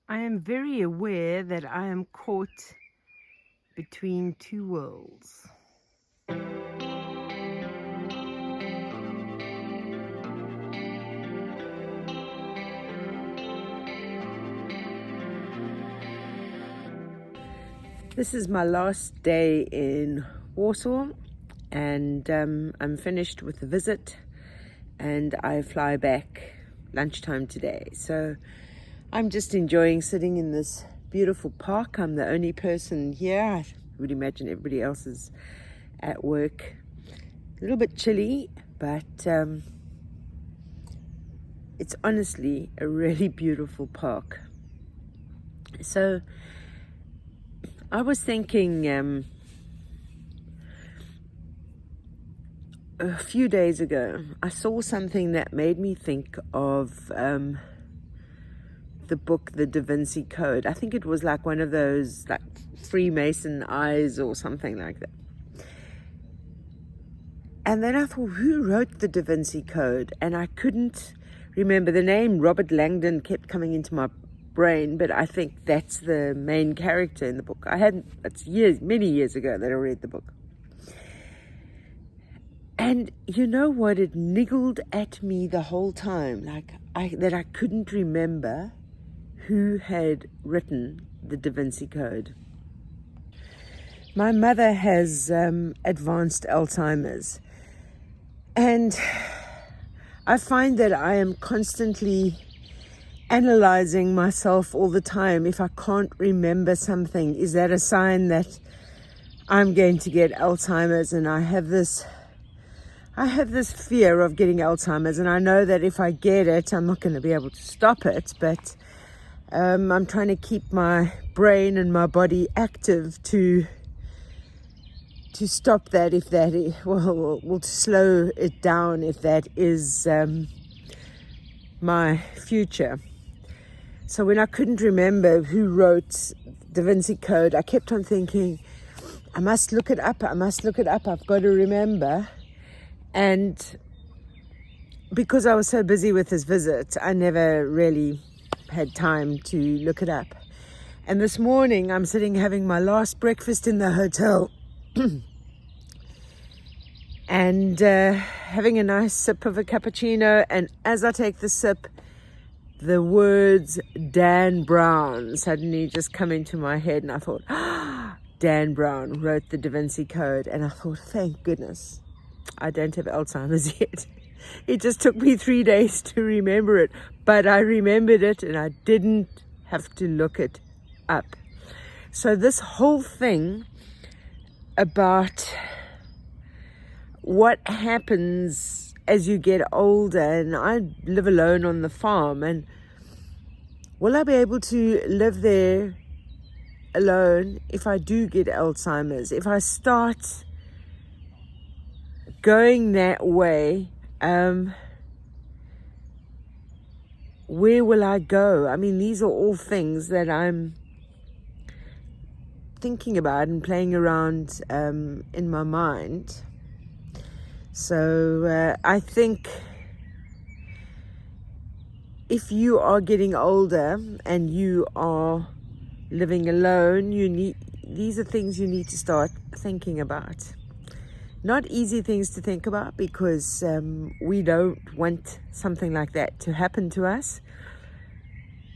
I am very aware that I am caught between two worlds. This is my last day in Warsaw, and I'm finished with the visit, and I fly back lunchtime today. So I'm just enjoying sitting in this beautiful park. I'm the only person here. I would imagine everybody else is at work. A little bit chilly, but it's honestly a really beautiful park. So I was thinking a few days ago, I saw something that made me think of the book, The Da Vinci Code. I think it was like one of those like Freemason eyes or something like that. And then I thought, who wrote the Da Vinci Code? And I couldn't remember. The name Robert Langdon kept coming into my brain, but I think that's the main character in the book. It's many years ago that I read the book. And you know what? It niggled at me the whole time, that I couldn't remember who had written the Da Vinci Code. My mother has advanced Alzheimer's, and I find that I am constantly analyzing myself all the time. If I can't remember something, is that a sign that I'm going to get Alzheimer's? And I have this fear of getting Alzheimer's, and I know that if I get it, I'm not going to be able to stop it, but I'm trying to keep my brain and my body active to stop that, if that is, to slow it down if that is my future. So when I couldn't remember who wrote Da Vinci Code, I kept on thinking, I must look it up, I've got to remember. And because I was so busy with this visit, I never really had time to look it up. And this morning, I'm sitting having my last breakfast in the hotel and having a nice sip of a cappuccino. And as I take the sip, the words Dan Brown suddenly just come into my head. And I thought, Dan Brown wrote the Da Vinci Code. And I thought, thank goodness I don't have Alzheimer's yet. It just took me 3 days to remember it, but I remembered it and I didn't have to look it up. So this whole thing about what happens as you get older, and I live alone on the farm, and will I be able to live there alone if I do get Alzheimer's? If I start going that way, where will I go? I mean, these are all things that I'm thinking about and playing around in my mind. So I think if you are getting older and you are living alone, these are things you need to start thinking about. Not easy things to think about, because we don't want something like that to happen to us.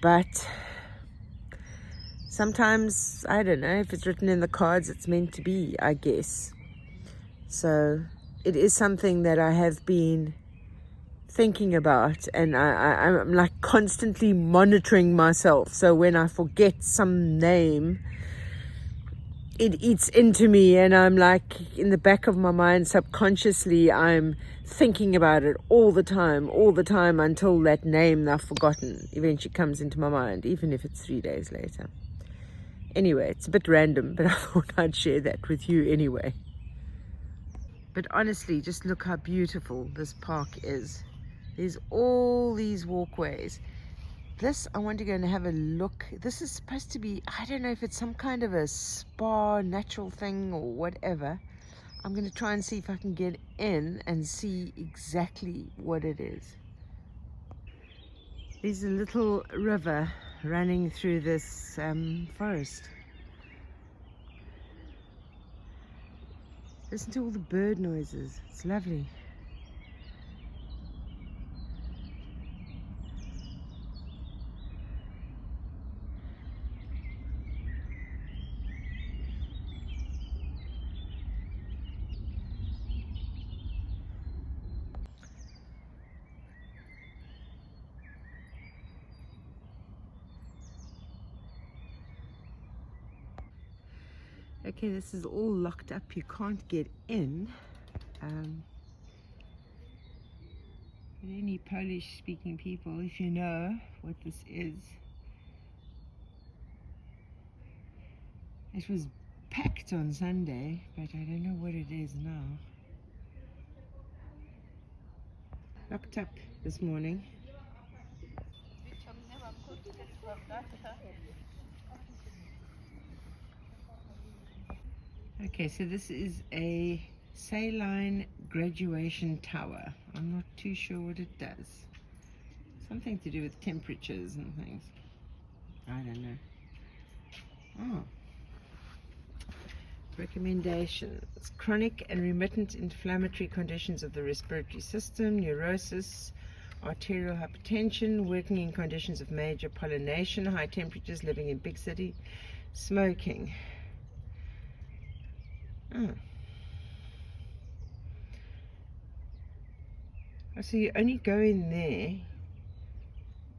But sometimes, I don't know, if it's written in the cards, it's meant to be, I guess. So it is something that I have been thinking about, and I'm like constantly monitoring myself. So when I forget some name, it eats into me, and I'm like, in the back of my mind, subconsciously, I'm thinking about it all the time, until that name that I've forgotten eventually comes into my mind, even if it's 3 days later. Anyway, it's a bit random, but I thought I'd share that with you anyway. But honestly, just look how beautiful this park is. There's all these walkways. This, I want to go and have a look. This is supposed to be, I don't know if it's some kind of a spa, natural thing or whatever. I'm going to try and see if I can get in and see exactly what it is. There's a little river running through this forest. Listen to all the bird noises. It's lovely. Okay, this is all locked up. You can't get in. Any Polish-speaking people, if you know what this is. It was packed on Sunday, but I don't know what it is now. Locked up this morning. Okay, so this is a saline graduation tower. I'm not too sure what it does. Something to do with temperatures and things. I don't know. Oh. Recommendations: chronic and remittent inflammatory conditions of the respiratory system, neurosis, arterial hypertension, working in conditions of major pollination, high temperatures, living in big city, smoking. Oh. So you only go in there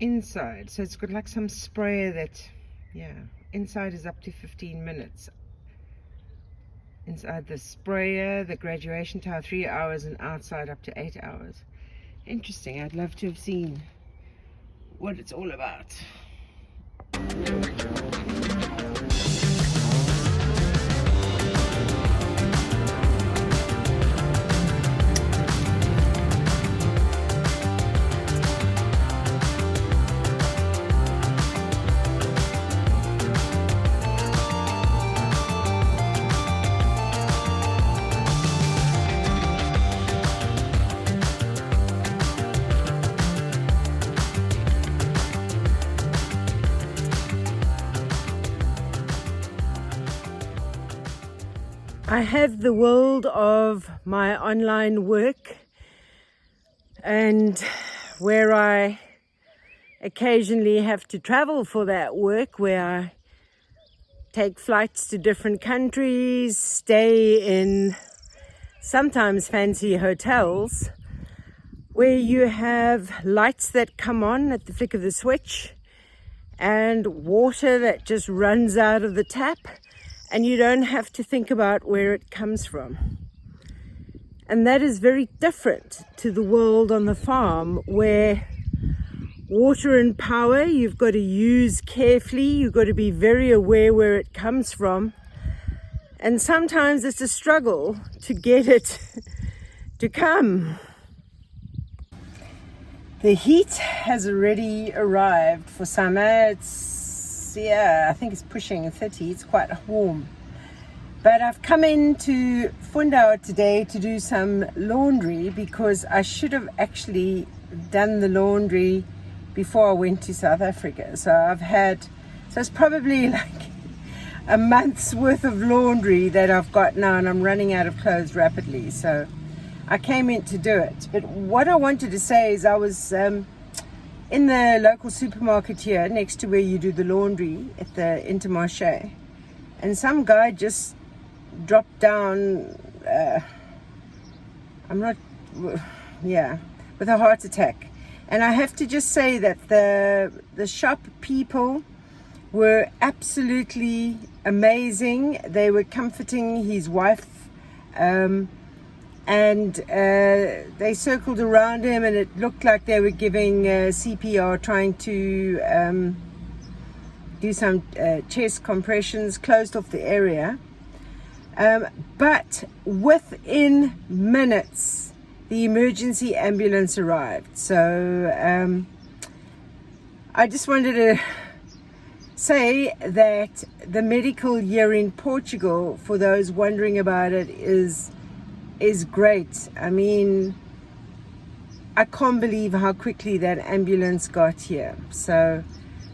inside, so it's got like some sprayer that, yeah, inside is up to 15 minutes. Inside the sprayer, the graduation tower 3 hours, and outside up to 8 hours. Interesting. I'd love to have seen what it's all about. I have the world of my online work, and where I occasionally have to travel for that work, where I take flights to different countries, stay in sometimes fancy hotels, where you have lights that come on at the flick of the switch and water that just runs out of the tap, and you don't have to think about where it comes from. And that is very different to the world on the farm, where water and power you've got to use carefully. You've got to be very aware where it comes from. And sometimes it's a struggle to get it to come. The heat has already arrived for summer. Yeah, I think it's pushing 30. It's quite warm. But I've come into Fundau today to do some laundry, because I should have actually done the laundry before I went to South Africa. So it's probably like a month's worth of laundry that I've got now, and I'm running out of clothes rapidly. So I came in to do it. But what I wanted to say is I was in the local supermarket here next to where you do the laundry at the Intermarché, and some guy just dropped down with a heart attack. And I have to just say that the shop people were absolutely amazing. They were comforting his wife, and they circled around him, and it looked like they were giving CPR, trying to do some chest compressions, closed off the area. But within minutes, the emergency ambulance arrived. So I just wanted to say that the medical year in Portugal, for those wondering about it, is great. I mean, I can't believe how quickly that ambulance got here. So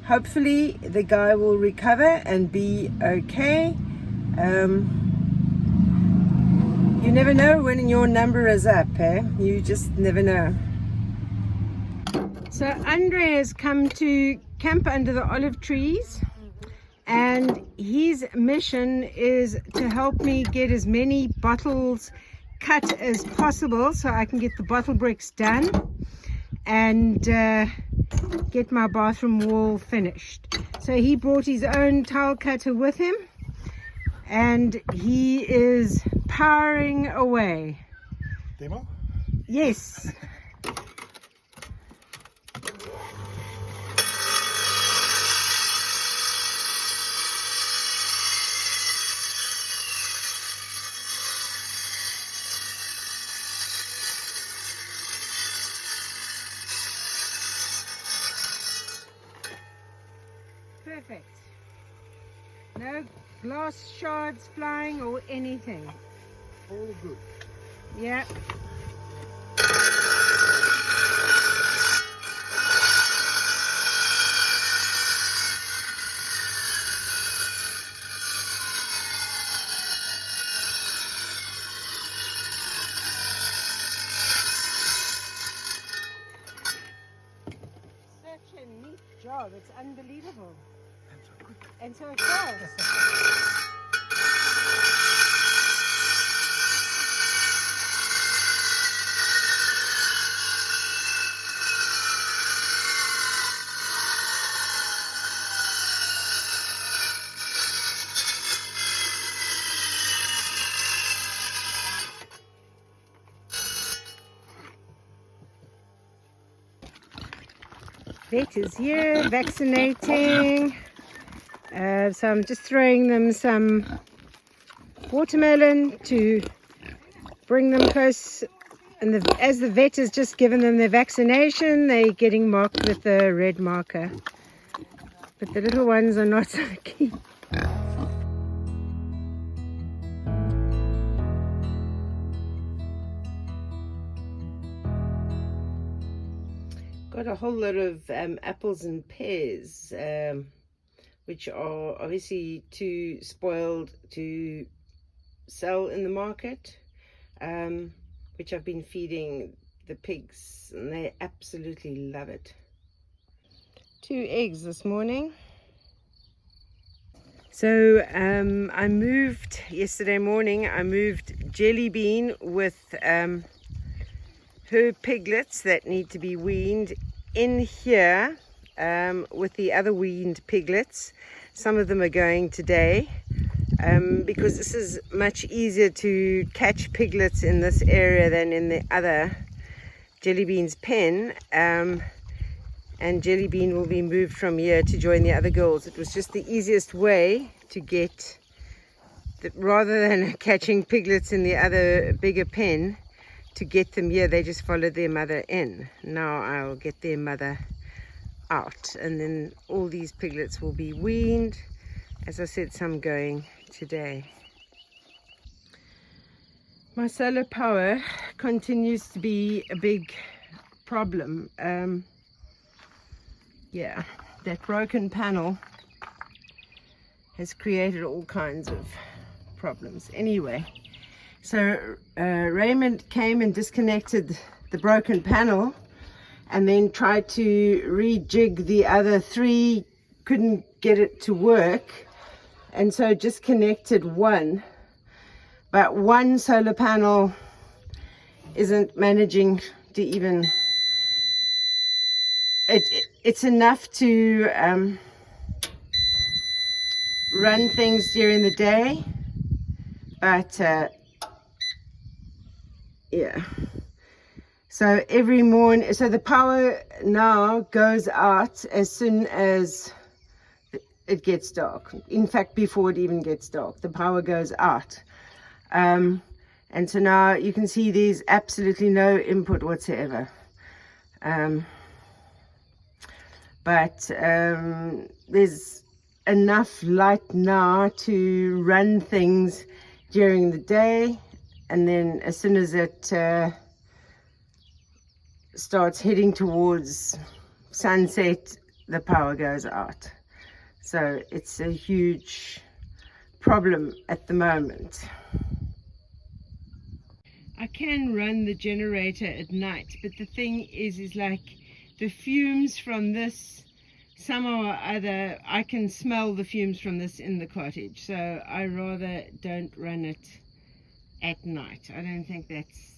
hopefully the guy will recover and be okay. You never know when your number is up, eh? You just never know. So Andre has come to camp under the olive trees, and his mission is to help me get as many bottles cut as possible so I can get the bottle bricks done and get my bathroom wall finished. So he brought his own tile cutter with him, and he is powering away. Demo? Yes. Perfect. No glass shards flying or anything. All good. Yeah. Such a neat job. It's unbelievable. And so quick. And so fast. Vet is here vaccinating. So I'm just throwing them some watermelon to bring them close. And as the vet has just given them their vaccination, they're getting marked with the red marker. But the little ones are not so keen. Got a whole lot of apples and pears, which are obviously too spoiled to sell in the market, which I've been feeding the pigs, and they absolutely love it. 2 eggs this morning. So I moved yesterday morning. I moved Jelly Bean with her piglets that need to be weaned in here with the other weaned piglets. Some of them are going today because this is much easier to catch piglets in this area than in the other Jelly Bean's pen. And Jelly Bean will be moved from here to join the other girls. It was just the easiest way to get, rather than catching piglets in the other bigger pen, to get them here. They just followed their mother in. Now I'll get their mother out, and then all these piglets will be weaned. As I said, some going today. My solar power continues to be a big problem. Yeah, that broken panel has created all kinds of problems. Anyway, so Raymond came and disconnected the broken panel and then tried to rejig the other 3, couldn't get it to work, and so just connected one. But one solar panel isn't managing to even, it's enough to run things during the day, but yeah. So every morning, so the power now goes out as soon as it gets dark. In fact, before it even gets dark, the power goes out. And so now you can see there's absolutely no input whatsoever. But there's enough light now to run things during the day, and then as soon as it starts heading towards sunset, the power goes out. So it's a huge problem at the moment. I can run the generator at night, but the thing is like the fumes from this, somehow or other I can smell the fumes from this in the cottage, so I rather don't run it at night. I don't think that's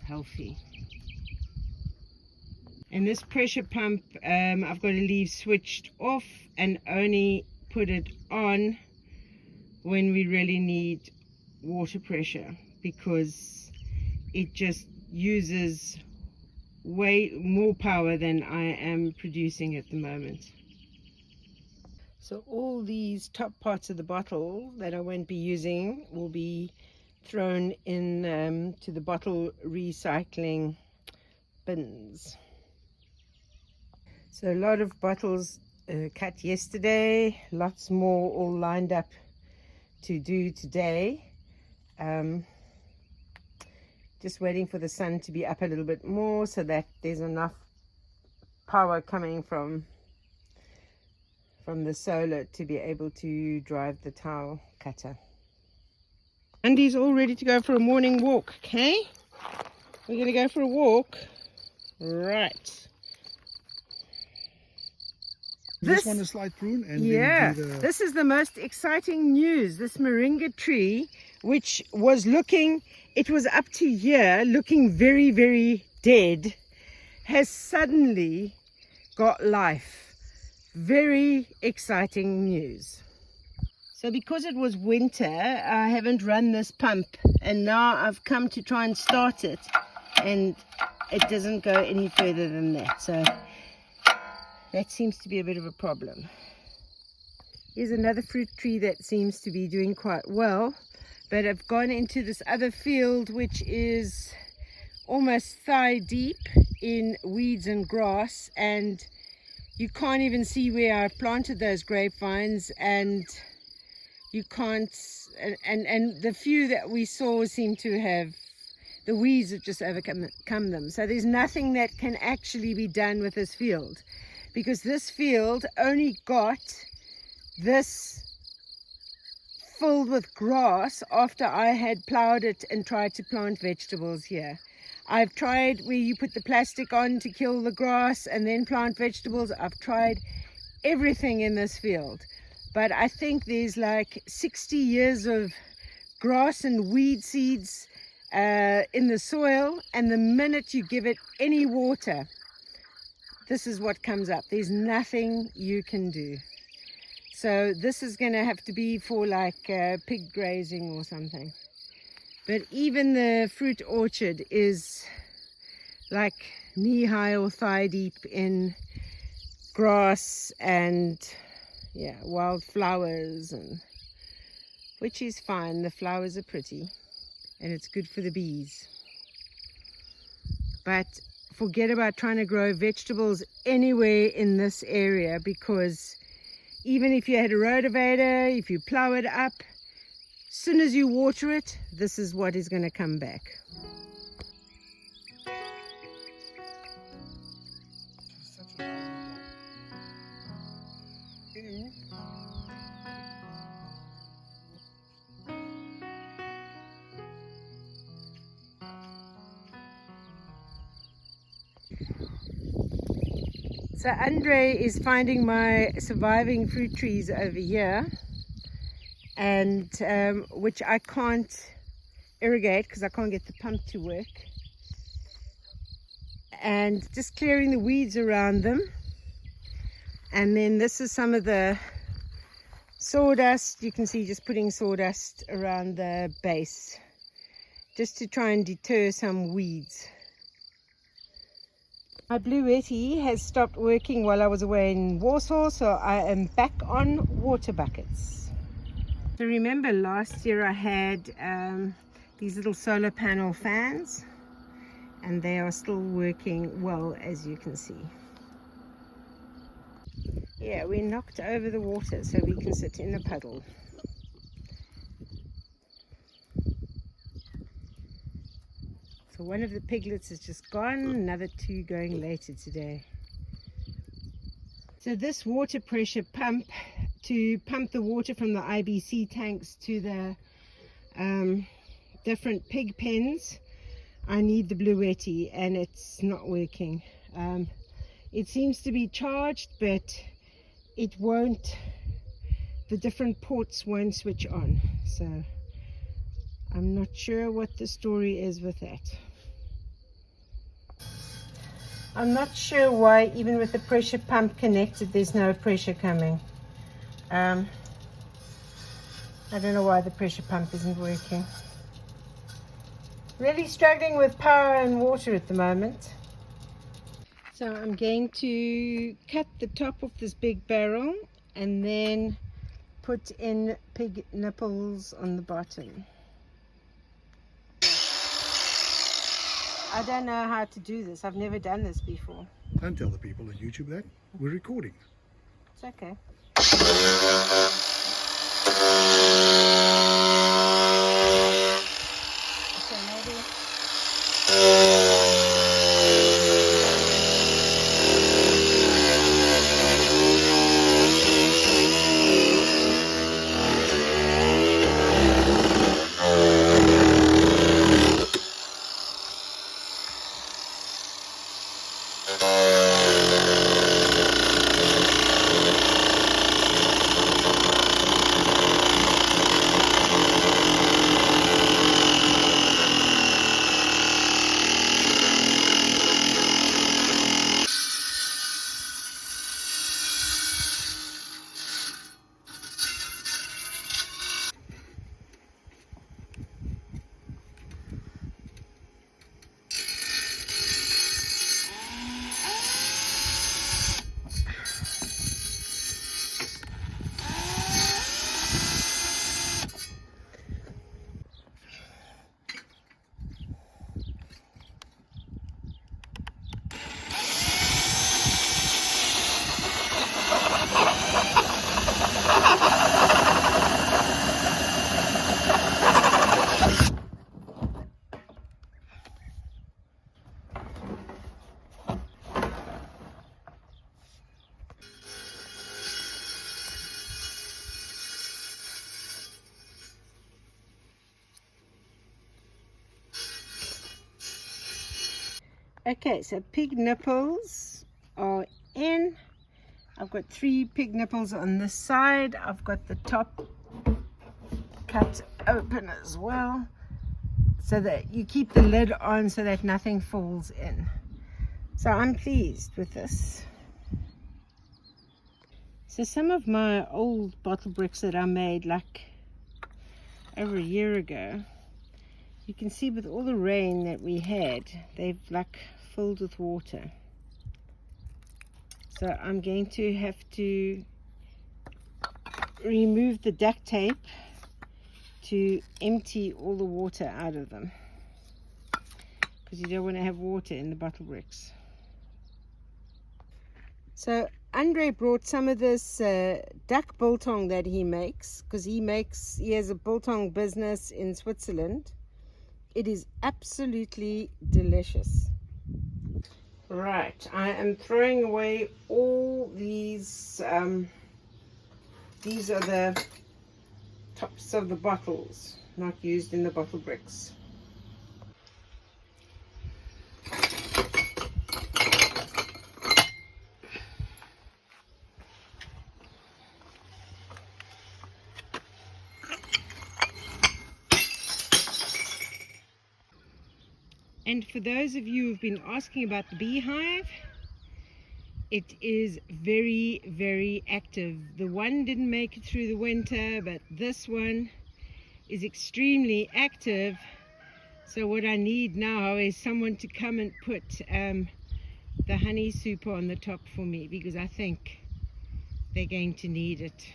healthy. And this pressure pump, I've got to leave switched off and only put it on when we really need water pressure, because it just uses way more power than I am producing at the moment. So all these top parts of the bottle that I won't be using will be thrown in to the bottle recycling bins. So a lot of bottles cut yesterday, lots more all lined up to do today. Just waiting for the sun to be up a little bit more so that there's enough power coming from the solar to be able to drive the towel cutter. Andy's all ready to go for a morning walk, okay? We're going to go for a walk. Right. This one is slight prune, and yeah, then do the... This is the most exciting news. This moringa tree, which was looking, it was up to here, looking very, very dead, has suddenly got life. Very exciting news. So because it was winter, I haven't run this pump, and now I've come to try and start it, and it doesn't go any further than that. So that seems to be a bit of a problem. Here's another fruit tree that seems to be doing quite well, but I've gone into this other field which is almost thigh deep in weeds and grass, and you can't even see where I planted those grapevines, and you can't, and the few that we saw seem to have, the weeds have just overcome them. So there's nothing that can actually be done with this field, because this field only got this filled with grass after I had plowed it and tried to plant vegetables here. I've tried where you put the plastic on to kill the grass and then plant vegetables. I've tried everything in this field, but I think there's like 60 years of grass and weed seeds in the soil, and the minute you give it any water, this is what comes up. There's nothing you can do. So this is going to have to be for like pig grazing or something. But even the fruit orchard is like knee-high or thigh-deep in grass and wild flowers, and which is fine. The flowers are pretty and it's good for the bees. But forget about trying to grow vegetables anywhere in this area, because even if you had a rotavator, if you plow it up, as soon as you water it, this is what is going to come back. So Andre is finding my surviving fruit trees over here, and which I can't irrigate because I can't get the pump to work, and just clearing the weeds around them. And then this is some of the sawdust. You can see just putting sawdust around the base just to try and deter some weeds. My Bluetti has stopped working while I was away in Warsaw, so I am back on water buckets. So remember last year I had these little solar panel fans, and they are still working well, as you can see. Yeah, we knocked over the water so we can sit in a puddle. So one of the piglets is just gone, another two going later today. So this water pressure pump, to pump the water from the IBC tanks to the different pig pens, I need the Bluetti, and it's not working. It seems to be charged, but it won't, the different ports won't switch on. So I'm not sure what the story is with that. I'm not sure why, even with the pressure pump connected, there's no pressure coming. I don't know why the pressure pump isn't working. Really struggling with power and water at the moment. So I'm going to cut the top of this big barrel and then put in pig nipples on the bottom. I don't know how to do this. I've never done this before. Don't tell the people on YouTube that. We're recording. It's okay. Okay, so pig nipples are in. I've got 3 pig nipples on this side. I've got the top cut open as well, so that you keep the lid on so that nothing falls in. So I'm pleased with this. So some of my old bottle bricks that I made like over a year ago, you can see with all the rain that we had, they've like filled with water. So I'm going to have to remove the duct tape to empty all the water out of them, because you don't want to have water in the bottle bricks. So Andre brought some of this duck biltong that he makes, because he has a biltong business in Switzerland. It is absolutely delicious. Right, I am throwing away all these. These are the tops of the bottles, not used in the bottle bricks. And for those of you who've been asking about the beehive, it is very, very active. The one didn't make it through the winter, but this one is extremely active. So what I need now is someone to come and put the honey super on the top for me, because I think they're going to need it.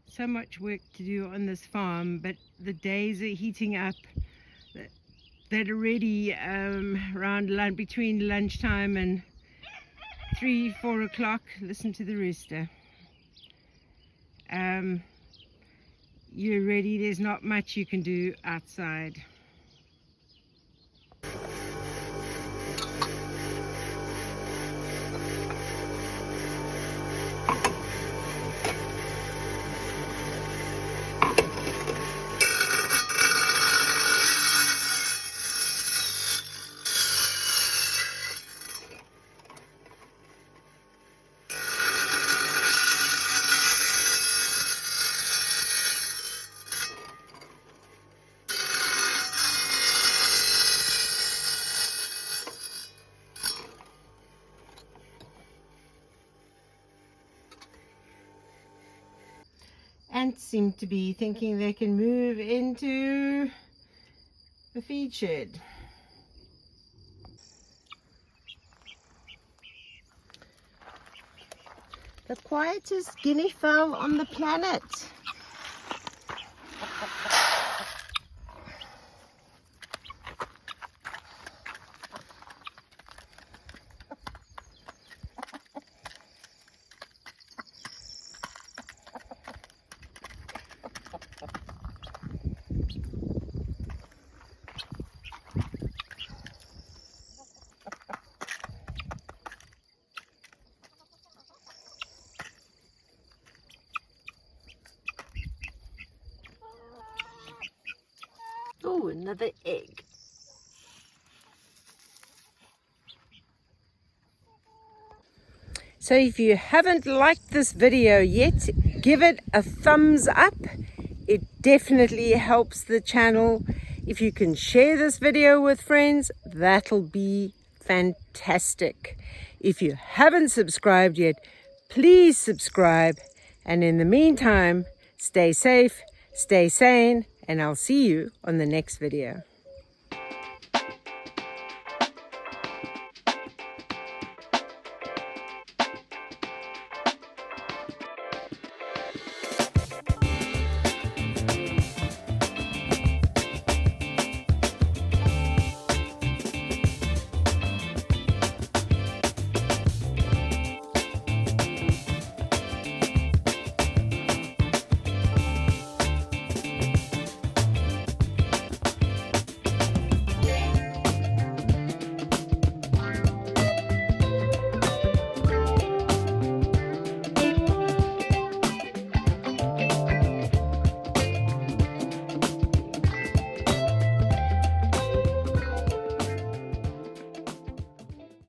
So much work to do on this farm, but the days are heating up. That already around between lunchtime and 3-4 o'clock. Listen to the rooster. You're ready. There's not much you can do outside. ants seem to be thinking they can move into the feed shed. The quietest guinea fowl on the planet. Oh, another egg. So if you haven't liked this video yet, give it a thumbs up. It definitely helps the channel. If you can share this video with friends, that'll be fantastic. If you haven't subscribed yet, please subscribe. And in the meantime, stay safe, stay sane, and I'll see you on the next video.